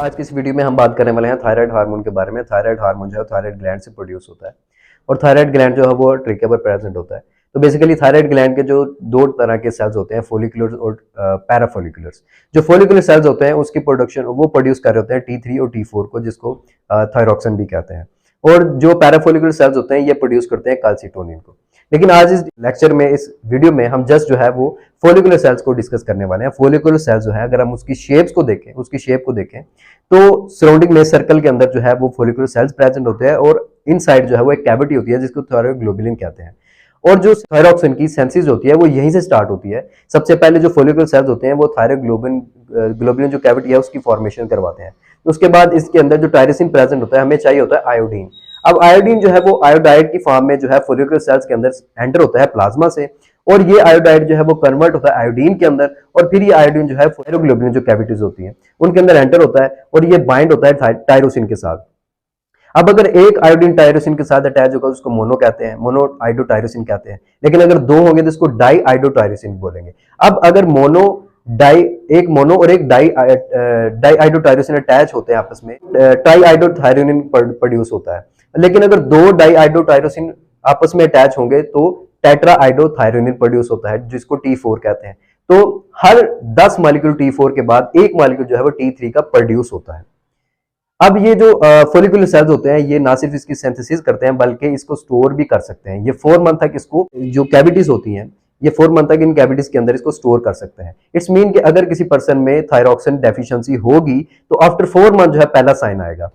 आज की इस वीडियो में हम बात करने वाले हैं थायराइड हार्मोन के बारे में। थायराइड हार्मोन जो है थायराइड ग्लैंड से प्रोड्यूस होता है और थायराइड ग्लैंड जो है वो ट्रिका पर प्रेजेंट होता है। तो बेसिकली थायराइड ग्लैंड के जो दो तरह के सेल्स होते हैं, फॉलिकुलर्स और पैराफॉलिकुलर्स। जो फॉलिकुलर सेल्स होते हैं उसकी प्रोडक्शन वो प्रोड्यूस कर रहे होते हैं T3 और T4 को, जिसको थायरोक्सिन भी कहते हैं। और जो पैराफॉलिकुलर सेल्स होते हैं ये प्रोड्यूस करते हैं कैल्सिटोनिन को। लेकिन आज इस लेक्चर में, इस वीडियो में हम जस्ट जो है वो फॉलिकुलर सेल्स को डिस्कस करने वाले हैं। फॉलिकुलर सेल्स जो है, अगर हम उसकी शेप को देखें तो सराउंडिंग में सर्कल के अंदर जो है वो फॉलिकुलर सेल्स प्रेजेंट होते हैं और इनसाइड जो है वो एक कैविटी होती है जिसको थायरोग्लोबुलिन कहते हैं। और जो थायरोक्सिन की सेंसिस होती है वो यहीं से स्टार्ट होती है। सबसे पहले जो फॉलिकुलर सेल्स होते हैं वो थायरोग्लोबुलिन जो कैविटी है उसकी फॉर्मेशन करवाते हैं। उसके बाद इसके अंदर जो टायरोसिन प्रेजेंट होता है, हमें चाहिए होता है आयोडीन। अब आयोडीन जो है वो आयोडाइड की फॉर्म में जो है फॉलिकुलर सेल्स के अंदर एंटर होता है प्लाज्मा से, और ये आयोडाइड जो है वो कन्वर्ट होता है आयोडीन के अंदर, और फिर ये आयोडीन जो है थायरोग्लोबुलिन जो कैविटीज होती हैं उनके अंदर एंटर होता है और ये बाइंड होता है टायरोसिन के साथ। अब अगर एक आयोडीन टायरोसिन के साथ अटैच होगा उसको मोनो कहते हैं, मोनो आयोडोटायरोसिन कहते हैं। लेकिन अगर दो होंगे तो इसको डाई आयोडोटायरोसिन बोलेंगे। अब अगर एक मोनो और एक डाई आयोडोटायरोसिन अटैच होते हैं आपस में, ट्राई आयोडोथायरोनिन प्रोड्यूस होता है। लेकिन अगर दो डाई आयोडोटायरोसिन आपस में अटैच होंगे तो टेट्रा आयोडोथायरोनिन प्रोड्यूस होता है, जिसको T4 कहते हैं। तो हर 10 मॉलिक्यूल T4 के बाद एक मॉलिक्यूल जो है वो T3 का प्रोड्यूस होता है। अब ये जो फॉलिकुलर सेल्स होते हैं ये ना सिर्फ इसकी सिंथेसिस करते हैं बल्कि इसको स्टोर भी कर सकते हैं। ये 4 मंथ तक इसको, जो कैविटीज होती हैं, ये 4 मंथ तक इन कैविटीज के अंदर इसको स्टोर कर सकते हैं। इट्स मीन कि अगर किसी पर्सन में थायरोक्सिन डेफिशिएंसी होगी तो आफ्टर 4 मंथ जो है पहला साइन आएगा।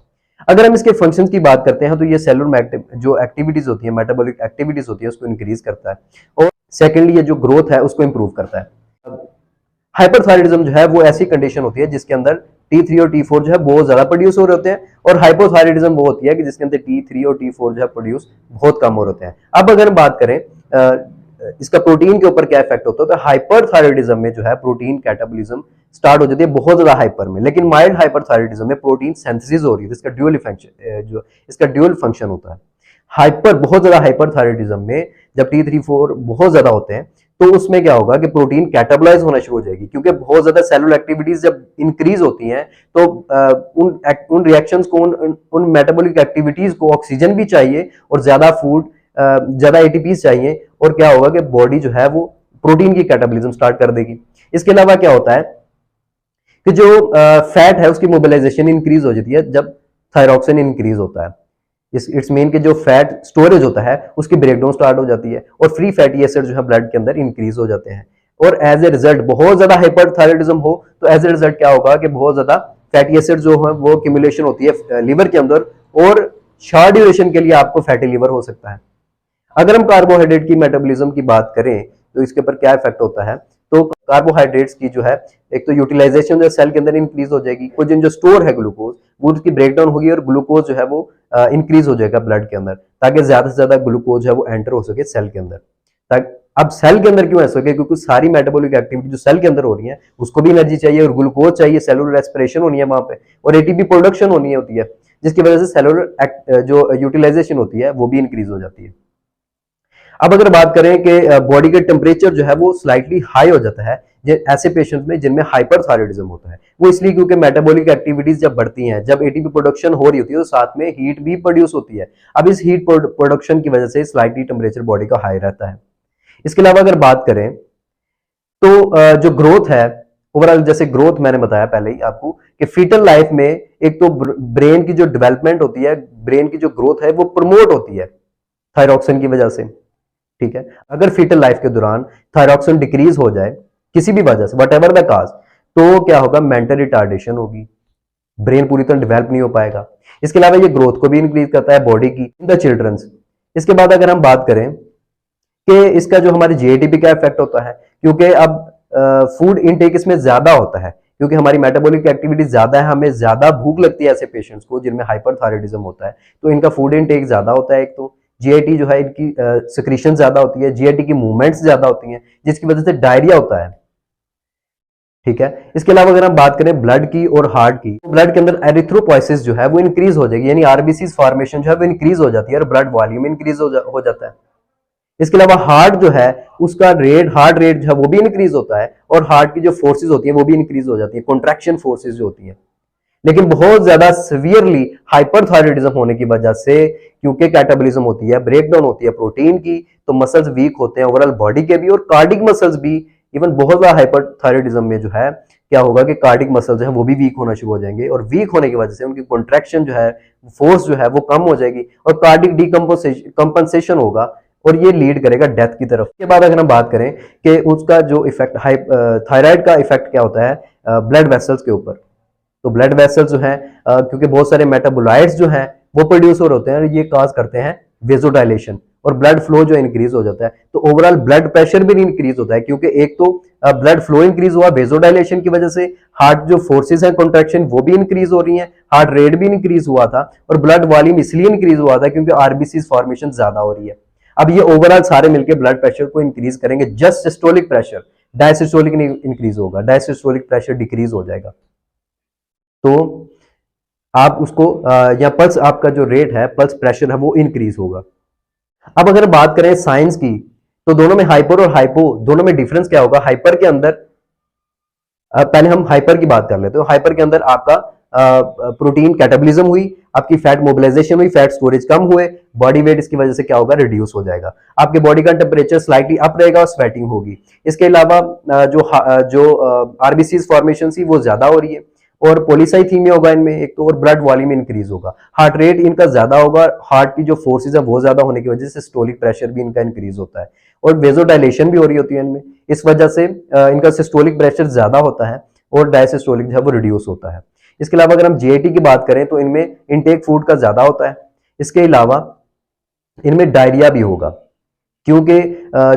अगर हम इसके फंक्शंस की बात करते हैं तो ये सेलुलर जो एक्टिविटीज होती है, मेटाबॉलिक एक्टिविटीज होती है, उसको इंक्रीज करता है। और सेकेंडली ये जो ग्रोथ है उसको इंप्रूव करता है। हाइपरथायराइडिज्म जो है वो ऐसी कंडीशन होती है जिसके अंदर T3 और T4 जो है बहुत ज्यादा प्रोड्यूस हो रहे होते हैं, और हाइपोथायराइडिज्म वो होती है कि जिसके अंदर T3 और T4 जो है प्रोड्यूस बहुत कम हो रहे होते हैं। अब अगर हम बात करें इसका प्रोटीन के ऊपर क्या इफेक्ट होता है, तो हाइपरथायराइडिज्म में जो है प्रोटीन कैटाबॉलिज्म स्टार्ट हो जाती है बहुत ज्यादा हाइपर में। लेकिन माइल्ड हाइपरथायराइडिज्म में प्रोटीन सिंथेसिस हो रही है, इसका ड्यूअल फंक्शन होता है। बहुत ज्यादा हाइपरथायराइडिज्म में जब T3-4 बहुत ज्यादा होते हैं तो उसमें क्या होगा कि प्रोटीन कैटाबलाइज होना शुरू हो जाएगी, क्योंकि बहुत ज्यादा सेलुलर एक्टिविटीज जब इंक्रीज होती हैं तो उन रिएक्शंस को, उन मेटाबॉलिक एक्टिविटीज को ऑक्सीजन भी चाहिए और ज्यादा फूड, ज्यादा एटीपीज चाहिए, और क्या होगा कि बॉडी जो है वो प्रोटीन की कैटाबॉलिज्म स्टार्ट कर देगी। इसके अलावा क्या होता है कि जो फैट है उसकी मोबिलाइजेशन इंक्रीज हो जाती है जब थायरोक्सिन इंक्रीज होता है। इट्स मीन कि जो फैट स्टोरेज होता है उसकी ब्रेकडाउन स्टार्ट हो जाती है और फ्री फैटी एसिड जो है ब्लड के अंदर इंक्रीज हो जाते हैं। और एज ए रिजल्ट बहुत ज्यादा हाइपरथायराइडिज्म हो तो एज ए रिजल्ट क्या होगा कि बहुत ज्यादा फैटी एसिड जो है वो एक्यूमुलेशन होती है लिवर के अंदर, और शॉर्ट ड्यूरेशन के लिए आपको फैटी लिवर हो सकता है। अगर हम कार्बोहाइड्रेट की मेटाबॉलिज्म की बात करें तो इसके ऊपर क्या इफेक्ट होता है, तो कार्बोहाइड्रेट्स की जो है एक तो यूटिलाइजेशन जो सेल के अंदर इंक्रीज हो जाएगी, कुछ जो स्टोर है ग्लूकोज वो उसकी ब्रेकडाउन होगी और ग्लूकोज जो है वो इंक्रीज हो जाएगा ब्लड के अंदर, ताकि ज्यादा से ज्यादा ग्लूकोज जो है वो एंटर हो सके सेल के अंदर। अब सेल के अंदर क्यों ऐसा हो, क्योंकि सारी मेटाबॉलिक एक्टिविटी जो सेल के अंदर हो रही है उसको भी एनर्जी चाहिए और ग्लूकोज चाहिए, सेलुलर रेस्पिरेशन होनी है वहां पे, और एटीपी प्रोडक्शन होनी होती है, जिसकी वजह से सेलुलर जो यूटिलाइजेशन होती है वो भी इंक्रीज हो जाती है। अब अगर बात करें कि बॉडी के टेम्परेचर जो है वो स्लाइटली हाई हो जाता है ऐसे पेशेंट्स में जिनमें हाइपरथायराइडिज्म होता है, वो इसलिए क्योंकि मेटाबॉलिक एक्टिविटीज जब बढ़ती हैं, जब एटीपी प्रोडक्शन हो रही होती है तो साथ में हीट भी प्रोड्यूस होती है। अब इस हीट प्रोडक्शन की वजह से स्लाइटली टेम्परेचर बॉडी का हाई रहता है। इसके अलावा अगर बात करें तो जो ग्रोथ है ओवरऑल, जैसे ग्रोथ मैंने बताया पहले ही आपको कि फीटल लाइफ में एक तो ब्रेन की जो डेवलपमेंट होती है, ब्रेन की जो ग्रोथ है वो प्रमोट होती है थायरोक्सिन की वजह से। ठीक है, अगर फीटल लाइफ के दौरान थायरोक्सिन डिक्रीज हो जाए किसी भी वजह से, व्हाटएवर द काज, तो क्या होगा, मेंटल रिटार्डेशन होगी, ब्रेन पूरी तरह डेवलप नहीं हो पाएगा। इसके अलावा ये ग्रोथ को भी इंक्रीज करता है बॉडी की इन द चिल्ड्रंस। इसके बाद अगर हम बात करें कि इसका जो हमारे जीएटी पे क्या इफेक्ट होता है, क्योंकि अब फूड इनटेक इसमें ज्यादा होता है, क्योंकि हमारी मेटाबॉलिक एक्टिविटी ज्यादा है, हमें ज्यादा भूख लगती है ऐसे पेशेंट्स को जिनमें हाइपरथायराइडिज्म होता है, तो इनका फूड इनटेक ज्यादा होता है। एक तो जीआईटी जो है इनकी सिक्रीशन ज्यादा होती है, जीआईटी की मूवमेंट्स ज्यादा होती हैं, जिसकी वजह से डायरिया होता है। ठीक है, इसके अलावा अगर हम बात करें ब्लड की और हार्ट की, तो ब्लड के अंदर एरिथ्रोपोइसिस जो है वो इंक्रीज हो जाएगी, यानी आरबीसी फॉर्मेशन जो है वो इंक्रीज हो जाती है और ब्लड वॉल्यूम इंक्रीज हो जाता है। इसके अलावा हार्ट जो है उसका हार्ट रेट जो है वो भी इंक्रीज होता है, और हार्ट की जो फोर्सेज होती है वो भी इंक्रीज हो जाती है, कॉन्ट्रैक्शन फोर्सेज जो होती है। लेकिन बहुत ज्यादा सीवियरली हाइपरथायरॉयडिज्म होने की वजह से, क्योंकि कैटाबॉलिज्म होती है, ब्रेकडाउन होती है प्रोटीन की, तो मसल्स वीक होते हैं ओवरऑल बॉडी के भी, और कार्डिक मसल्स भी। इवन बहुत ज्यादा हाइपरथायरॉयडिज्म में जो है क्या होगा कि कार्डिक मसल्स जो है वो भी वीक होना शुरू हो जाएंगे, और वीक होने की वजह से उनकी कॉन्ट्रैक्शन जो है, फोर्स जो है वो कम हो जाएगी, और कार्डिक डिकम्पोजिशन होगा, और ये लीड करेगा डेथ की तरफ। के बाद अगर हम बात करें कि उसका जो इफेक्ट थायराइड का इफेक्ट क्या होता है ब्लड वेसल्स के ऊपर, तो ब्लड वेसल्स जो है क्योंकि बहुत सारे मेटाबोलाइट्स जो हैं वो प्रोड्यूस हो होते हैं, और ये काज करते हैं वेजोडाइलेशन, और ब्लड फ्लो जो इंक्रीज हो जाता है, तो ओवरऑल ब्लड प्रेशर भी इंक्रीज होता है, क्योंकि एक तो ब्लड फ्लो इंक्रीज हुआ वेजोडाइलेशन की वजह से, हार्ट जो फोर्सेस हैं कॉन्ट्रैक्शन वो भी इंक्रीज हो रही हैं, हार्ट रेट भी इंक्रीज हुआ था, और ब्लड वॉल्यूम इसलिए इंक्रीज हुआ था क्योंकि आरबीसी फॉर्मेशन ज्यादा हो रही है। अब ये ओवरऑल सारे मिलकर ब्लड प्रेशर को इंक्रीज करेंगे, जस्ट सिस्टोलिक प्रेशर, डायसिस्टोलिक नहीं इंक्रीज होगा, डायसिस्टोलिक प्रेशर डिक्रीज हो जाएगा। तो आप उसको या पल्स आपका जो रेट है, पल्स प्रेशर है, वो इंक्रीज होगा। अब अगर बात करें साइंस की, तो दोनों में हाइपर और हाइपो दोनों में डिफरेंस क्या होगा। हाइपर के अंदर पहले हम हाइपर की बात कर लेते हैं। हाइपर के अंदर आपका प्रोटीन कैटाबॉलिज्म हुई, आपकी फैट मोबिलाइजेशन हुई, फैट स्टोरेज कम हुए, बॉडी वेट इसकी वजह से क्या होगा, रिड्यूस हो जाएगा, आपके बॉडी का टेम्परेचर स्लाइटली अप रहेगा और स्वेटिंग होगी। इसके अलावा जो आरबीसी फॉर्मेशन थी वो ज्यादा हो रही है, और पॉलीसाइथीमिया होगा इनमें एक तो, और ब्लड वॉल्यूम इंक्रीज होगा, हार्ट रेट इनका ज्यादा होगा, हार्ट की जो फोर्सेज है वो ज्यादा होने की वजह से सिस्टोलिक प्रेशर भी इनका इंक्रीज होता है, और वेजोडाइलेशन भी हो रही होती है इनमें, इस वजह से इनका सिस्टोलिक प्रेशर ज्यादा होता है, और डायसिस्टोलिक जो है वो रिड्यूस होता है। इसके अलावा अगर हम जीआईटी की बात करें तो इनमें इनटेक फूड का ज्यादा होता है। इसके अलावा इनमें डायरिया भी होगा, क्योंकि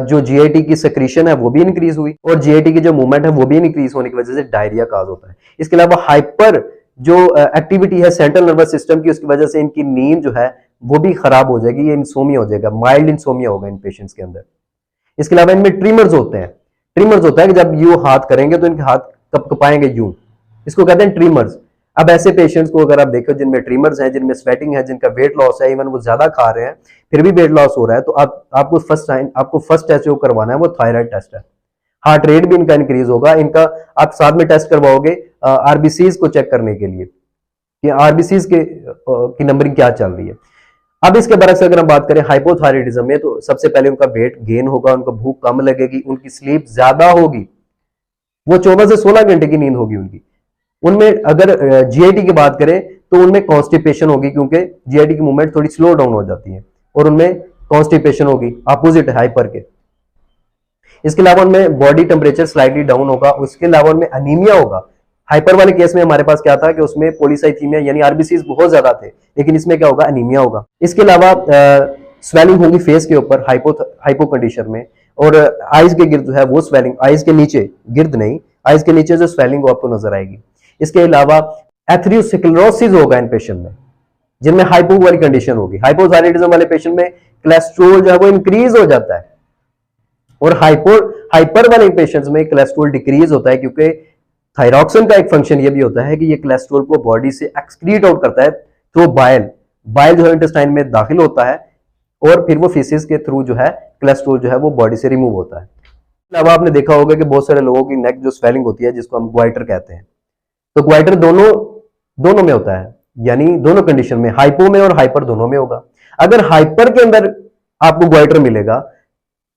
जो जीआईटी की सेक्रीशन है वो भी इंक्रीज हुई, और जीआईटी की जो मूवमेंट है वो भी इंक्रीज होने की वजह से डायरिया काज होता है। इसके अलावा हाइपर जो एक्टिविटी है सेंट्रल नर्वस सिस्टम की, उसकी वजह से इनकी नींद जो है वो भी खराब हो जाएगी, ये इंसोमिया हो जाएगा, माइल्ड इंसोमिया होगा इन पेशेंट्स के अंदर। इसके अलावा इनमें ट्रिमर्स होते हैं। ट्रिमर्स होता है कि जब यूं हाथ करेंगे तो इनके हाथ कपाएंगे यूं, इसको कहते हैं ट्रिमर्स। अब ऐसे पेशेंट्स को अगर आप देखो जिनमें ट्रिमर्स हैं, जिनमें स्वेटिंग है, जिनका वेट लॉस है, इवन वो ज्यादा खा रहे हैं फिर भी वेट लॉस हो रहा है, तो आपको फर्स्ट टेस्ट जो करवाना है वो थायराइड टेस्ट है। हार्ट रेट भी इनका इंक्रीज होगा, इनका आप साथ में टेस्ट करवाओगे आरबीसीज को चेक करने के लिए कि आरबीसीज की नंबरिंग क्या चल रही है। अब इसके बरक्स अगर हम बात करें हाइपोथायराइडिज्म में, तो सबसे पहले उनका वेट गेन होगा, उनको भूख कम लगेगी, उनकी स्लीप ज्यादा होगी, वो 14 से 16 घंटे की नींद होगी उनकी। उनमें अगर जीआईटी की बात करें तो उनमें कॉन्स्टिपेशन होगी, क्योंकि जीआईटी की मूवमेंट थोड़ी स्लो डाउन हो जाती है, और उनमें कॉन्स्टिपेशन होगी, अपोजिट है हाइपर के। इसके अलावा उनमें बॉडी टेम्परेचर स्लाइटली डाउन होगा, उसके अलावा उनमें अनीमिया होगा। हाइपर वाले केस में हमारे पास क्या था कि उसमें पॉलीसाइथीमिया यानी आरबीसीज बहुत ज्यादा थे, लेकिन इसमें क्या होगा, अनीमिया होगा। इसके अलावा स्वेलिंग होगी फेस के ऊपर हाइपो कंडीशन में, और आइज के गिर्द जो है वो स्वेलिंग, आइज के नीचे, गिर्द नहीं, आइज के नीचे जो स्वेलिंग वो आपको नजर आएगी। इसके अलावा एथेरोस्क्लेरोसिस होगा इन पेशेंट में, जिनमें हाइपो वाली कंडीशन होगी। हाइपोथायराइडिज्म वाले पेशेंट में कोलेस्ट्रॉल जो है वो इंक्रीज हो जाता है, और हाइपर वाले पेशेंट्स में कोलेस्ट्रॉल डिक्रीज होता है, क्योंकि थायरॉक्सिन का एक फंक्शन ये भी होता है कि ये कोलेस्ट्रॉल को बॉडी से एक्सक्रीट आउट करता है थ्रू बाइल। बाइल जो है इंटेस्टाइन में दाखिल होता है, और फिर वो फीसिस के थ्रू जो है कोलेस्ट्रॉल जो है वो बॉडी से रिमूव होता है। अलावा आपने देखा होगा कि बहुत सारे लोगों की नेक जो स्वेलिंग होती है, जिसको हम ग्वाइटर कहते हैं, तो ग्वाइटर दोनों में होता है, यानी दोनों कंडीशन में, हाइपो में और हाइपर दोनों में होगा। अगर हाइपर के अंदर आपको ग्वाइटर मिलेगा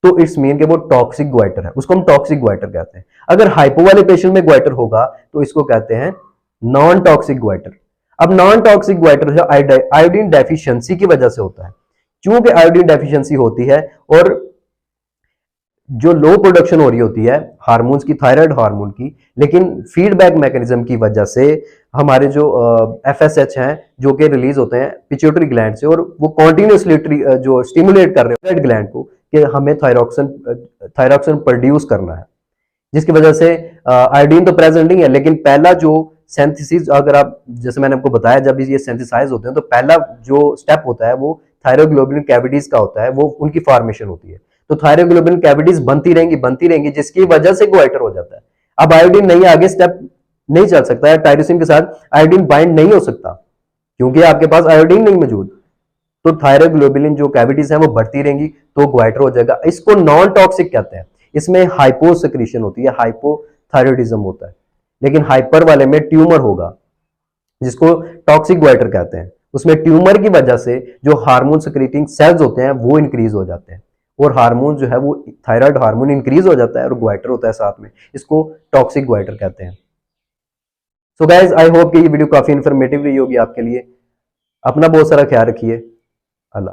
तो इट्स मीन कि वो टॉक्सिक ग्वाइटर है, उसको हम टॉक्सिक ग्वाइटर कहते हैं। अगर हाइपो वाले पेशेंट में ग्वाइटर होगा तो इसको कहते हैं नॉन टॉक्सिक ग्वाइटर। अब नॉन टॉक्सिक ग्वाइटर जो आयोडीन डेफिशिएंसी की वजह से होता है, क्योंकि आयोडीन डेफिशिएंसी होती है, और जो लो प्रोडक्शन हो रही होती है हार्मोन्स की, थायराइड हार्मोन की, लेकिन फीडबैक मैकेनिज्म की वजह से हमारे जो एफएसएच हैं जो कि रिलीज होते हैं पिट्यूटरी ग्लैंड से, और वो कॉन्टिन्यूसली जो स्टिमुलेट कर रहे हैं ग्लैंड को कि हमें थायरॉक्सिन प्रोड्यूस करना है, जिसकी वजह से आयोडीन तो प्रेजेंट नहीं है, लेकिन पहला जो सिंथेसिस, अगर आप जैसे मैंने आपको बताया, जब ये सिंथेसाइज होते हैं तो पहला जो स्टेप होता है वो थायरोग्लोबुलिन कैविटीज का होता है, वो उनकी फॉर्मेशन होती है। तो थायरोग्लोबुलिन कैविटीज बनती रहेंगी, जिसकी वजह से ग्वाइटर हो जाता है। अब आयोडीन नहीं, आगे स्टेप नहीं चल सकता है, टायरोसिन के साथ आयोडीन बाइंड नहीं हो सकता, क्योंकि आपके पास आयोडीन नहीं मौजूद, तो थायरोग्लोबुलिन जो कैविटीज है वो बढ़ती रहेंगी, तो ग्वाइटर हो जाएगा। इसको नॉन टॉक्सिक कहते हैं। इसमें हाइपोसेक्रीशन होती है, हाइपोथायरॉयडिज्म होता है, लेकिन हाइपर वाले में ट्यूमर होगा, जिसको टॉक्सिक ग्वाइटर कहते हैं। उसमें ट्यूमर की वजह से जो हार्मोन सिक्रीटिंग सेल्स होते हैं वो इंक्रीज हो जाते हैं, और हार्मोन जो है वो थायराइड हार्मोन इंक्रीज हो जाता है और ग्वाइटर होता है साथ में, इसको टॉक्सिक ग्वाइटर कहते हैं। सो गाइज आई होप कि ये वीडियो काफी इंफॉर्मेटिव रही होगी आपके लिए। अपना बहुत सारा ख्याल रखिए। अल्लाह।